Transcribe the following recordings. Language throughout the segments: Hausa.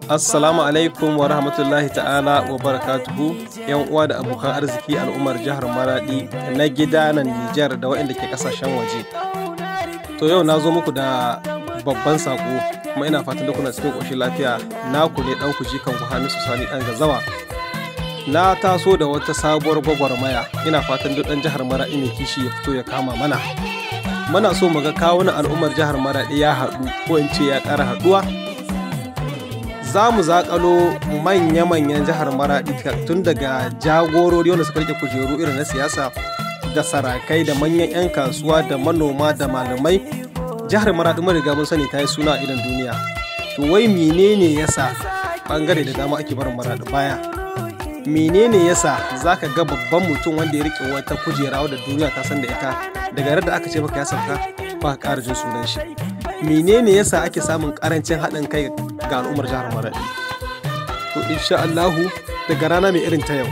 Assalamu alaikum wa rahmatullahi ta'ala wa barakatuhu. Yan uwa da abokan arziki al'ummar jihar Maradi na gida nan Nijar da waɗanda ke kasashen waje. To yau na zo muku da babban sako kuma ina fatan da kuna cikin ƙoshin lafiya. Naku ne ɗan kuji kan ku Hamisu Sani ɗan Gazawa. Na taso da wata sabuwar gwagwarmaya. Ina fatan duk ɗan jihar Maradi mai kishi ya fito ya kama mana. Muna so mu ga kawunan al'ummar jihar Maradi ya haɗu ko in ce ya ƙara haɗuwa. Za mu zaƙalo manya-manyan jihar Maradi tun daga jagorori wanda suka rike kujeru irin na siyasa da sarakai da manyan 'yan kasuwa da manoma da malamai. Jihar Maradi mun riga mun sani ta yi suna a idan duniya. To wai menene yasa bangare da dama ake barin Maradi baya? Menene yasa zaka ga babban mutum wanda ya rike wata kujera wadda duniya ta san da ita daga yadda aka ce maka ya sauka ba ka ƙara jin sunan shi? Menene yasa ake samun ƙarancin haɗin kai ga al'ummar jihar Maradi? To insha Allahu daga rana mai irin ta yau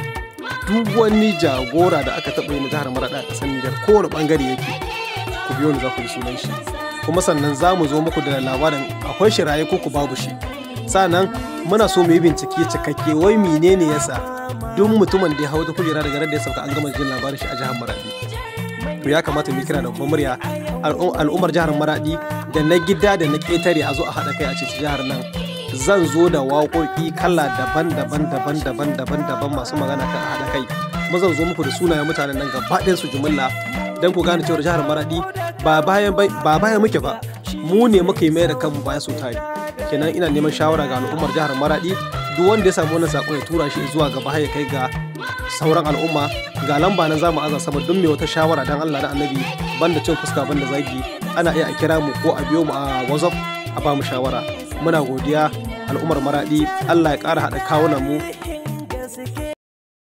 duk wani jagora da aka taɓa yi na jihar Maradi a ƙasar Nijar kowane ɓangare yake ku biyo ni za ku yi sunan shi, kuma sannan za mu zo muku da labarin akwai shi raye ko ku babu shi. Sannan muna so mu yi bincike cikakke wai menene yasa duk mutumin da ya hau ta kujera daga da ya sauka an gama jin labarin shi a jihar Maradi. To ya kamata mu kira da babban murya al'ummar jihar Maradi da na gida da na ƙetare a zo a haɗa kai a cikin jihar nan. Zan zo da waƙoƙi kala daban-daban masu magana kan haɗa kai, kuma zan zo muku da sunayen mutanen nan gaba ɗayan su jumla don ku gane cewa jihar Maradi ba baya muke ba, mu ne muka yi mai da kanmu baya so tare. Kenan ina neman shawara ga al'ummar jihar Maradi, duk wanda ya samu wannan sako ya tura shi zuwa gaba har ya kai ga sauran al'umma. Ga lamba nan zamu aza sama don me wata shawara dan Allah da Annabi, banda cin fuska banda zagi, ana iya a kira mu ko a biyo mu a WhatsApp a ba mu shawara. Muna godiya al'ummar Maradi, Allah ya ƙara haɗa kawunan mu.